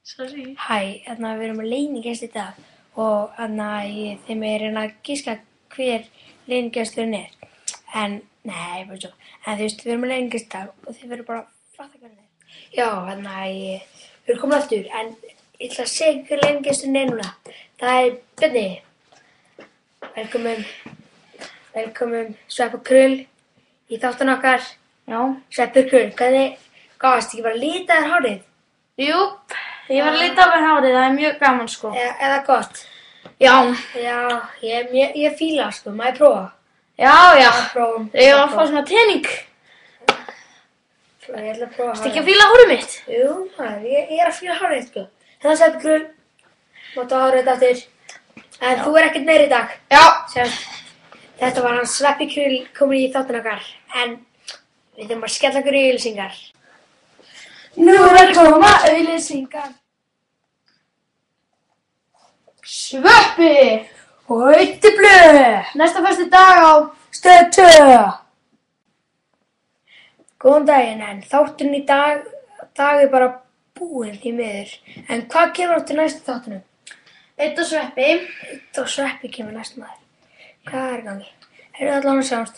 Sorry. Hæ, við erum með leynigest í dag og þeim er reyna að giska hver leynigesturinn er. Nei, bara svo. En þú veist, við erum með leynigest í dag og þið verður bara að fatta hvernig það er. Já, við erum komin aftur, en ég ætla að segja hver leynigesturinn er núna. Það er Bjarni. Velkomin Sveppur Krull í þáttinn okkar. Já. Sveppur Krull, hvernig gafst ekki bara lita þér hárið? Jú, ég var að lita á mér hárið, það er mjög gaman sko. Eða gott? Já. Já, ég fíla sko, má ég prófa? Já. Prófum. Ég var að fá svona tening. Ég ætla að prófa hárið. Ertu ekki að fíla hárið mitt? Jú, ég er að fíla hárið sko. Hérna Sveppur Krull, máttu hárið þetta aftur. En þú ekkert meira í dag. Já. Þetta var hans Sveppur Krull komin í þáttinn okkar, en við þurfum að skella okkur í auglýsingar. Nú er að koma auglýsingar. Sveppi! Og Auðiblaðið. Næsta föstudag á Stöð 2. Góðan daginn, en þátturinn í dag er bara búinn því miður. En hvað kemur áttu næstu þáttunum? Eitt og Sveppi. Eitt og Sveppi kemur næst maður. Hvað er í gangi? Heyrðu allan að sjáumst.